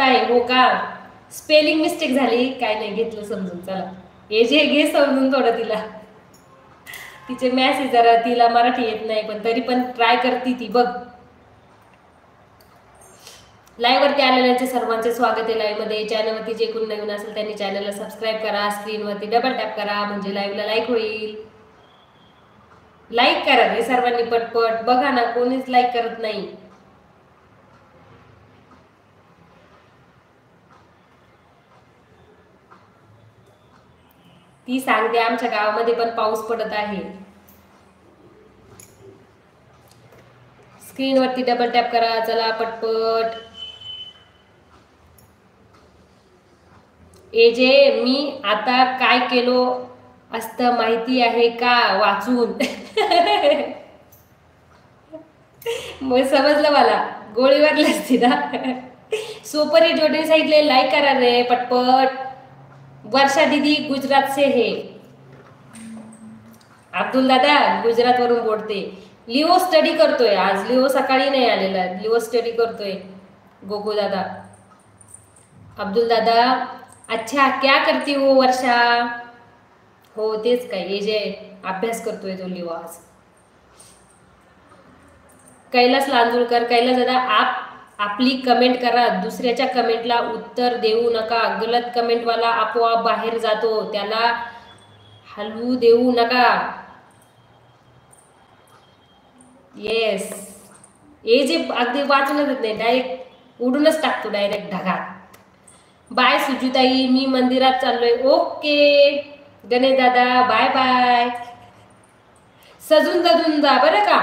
आहे. हो का, स्पेलिंग मिस्टेक झाली, काय नाही, घेतलं समजून. चला AJ घे समजून थोडं तिला, तिचे मॅसेज जरा, तिला मराठी येत नाही पण तरी पण ट्राय करते ती बघ. लाईव्ह वरती आलेल्यांचे सर्वांचे स्वागत आहे लाईव्ह मध्ये. चॅनलवरती जे कोणी नवीन असेल त्यांनी चॅनलला सबस्क्राईब करा, स्क्रीनवरती डबल टॅप करा म्हणजे लाईव्हला लाईक होईल. लाईक करा रे सर्वांनी पटपट, बघा ना कोणीच लाईक करत नाही. ती सांगते आमच्या गावामध्ये पण पाऊस पडत आहे. स्क्रीनवरती डबल टॅप करा, चला पटपट. AJ मी आता काय केलो असतं माहिती आहे का, वाचून. मग समजलं मला, गोळीवारली असती ना. सुपर जोडी सांगितले लाईक करा रे पटपट. वर्षा दीदी गुजरात से है. अब्दुल दादा गुजरात वरून बोलते. लिओ स्टडी करतोय आज, लिओ सकाळी नाही आलेला, लिओ स्टडी करतोय. गोगो दादा, अब्दुल दादा अच्छा क्या करती हो वर्षा. हो तेच काय, AJ अभ्यास करतोय तो लिओ आज. कैलास लांजूळकर, कैलास दादा आपली कमेंट करा, दुसऱ्याच्या कमेंटला उत्तर देऊ नका. गलत कमेंटवाला आपोआप बाहेर जातो, त्याला हलवू देऊ नका. येस, AJ अगदी वाचूनच येत नाही, डायरेक्ट उडूनच टाकतो, डायरेक्ट ढगात. बाय सुजुताई, मी मंदिरात चाललोय. ओके गणेश दादा, बाय बाय. सजून दजून जा बरं का.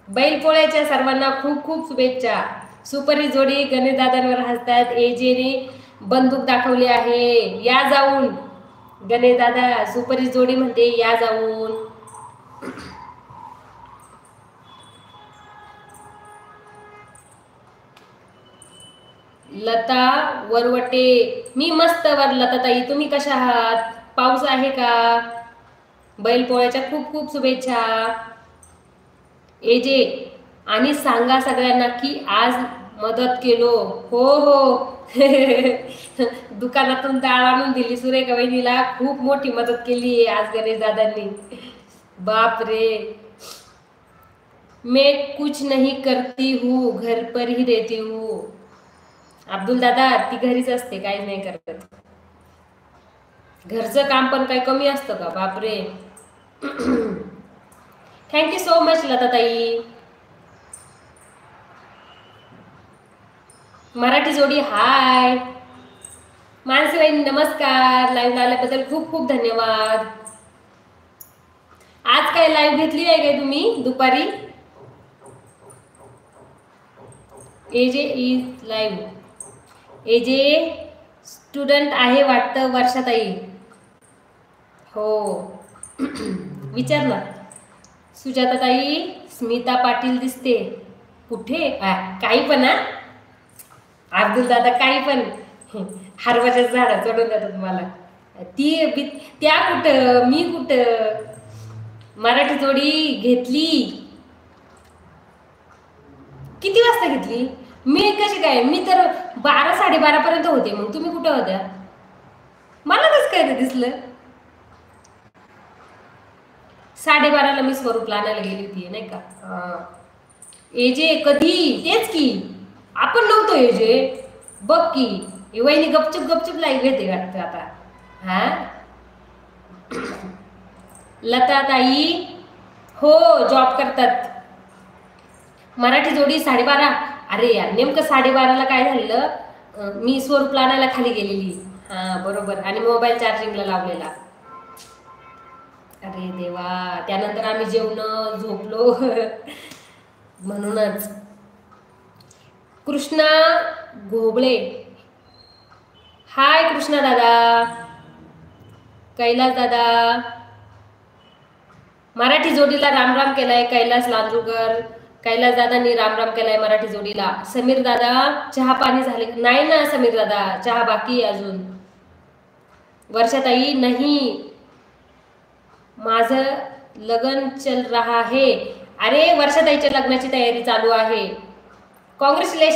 बैलपोळ्याच्या सर्वांना खूप खूप शुभेच्छा. सुपरी जोडी गणेश दादांवर हसतात. AJने बंदूक दाखवली आहे, या जाऊन. गणेश दादा सुपरी जोडी म्हणते या जाऊन. लता वरवटे, मी मस्त वर लता ताई, तुम्ही कशा आहात? पाऊस आहे का? बैलपोळ्याच्या खूप खूप शुभेच्छा. AJ आणि सांगा सगळ्यांना की आज मदत केलो. हो हो. दुकानातून डाळ आणून दिली सुरेखा वहिनीला, खूप मोठी मदत केली आज गणेश दादांनी. बाप रे. मैं कुछ नहीं करती हूँ, घर पर ही रहती हूँ. अब्दुल दादा ती घरीच असते, काही नाही करत. घरचं काम पण काही कमी असतं का, बापरे. थँक्यू सो मच लता ताई. मराठी जोडी हाय. मानसी वहिनी नमस्कार, लाईव्ह आल्याबद्दल खूप खूप धन्यवाद. आज काय लाईव्ह घेतली आहे काय तुम्ही दुपारी? AJ is live. AJ student आहे वाटतं वर्षाताई. हो. विचार ना. सुजाता ताई, स्मिता पाटील दिसते कुठे? काही पण. अब्दुल दादा काही पण, हरवाच्या झाडा चढून जातात तुम्हाला. त्या कुठं, मी कुठं. मराठी जोडी घेतली. किती वाजता घेतली? मी कशी काय, मी तर 12-12:30 पर्यंत होते. मग तुम्ही कुठं होत्या? मला कसं काय ते दिसलं? 12:30ला मी स्वरूपला आणायला गेली होती नाही का. AJ कधी, तेच की आपण नव्हतो. AJ बघ की, वहिनी गपचूप गपचूप लाईव्ह घेते वाटतं आता. हा लता ताई हो जॉब करतात. मराठी जोडी 12:30. अरे यार, नेमकं 12:30ला काय झालेलं, मी स्वरूपला आणायला खाली गेलेली. हा बरोबर, आणि मोबाईल चार्जिंगला लावलेला. अरे देवा, त्यानंतर आम्ही जेवण झोपलो. म्हणूनच. कृष्णा घोबळे, हाय कृष्णा दादा. कैलास दादा, मराठी जोडीला राम राम केलाय कैलास लांजूकर. कैलास दादांनी राम राम केलाय मराठी जोडीला. समीर दादा चहा पाणी झाले? नाही ना समीर दादा, चहा बाकी अजून. वर्षाताई नाही, माझं लगन चल रहा है. अरे वर्षाताईच्या लग्नाची तयारी चालू आहे. कॉंग्रॅच्युलेशन.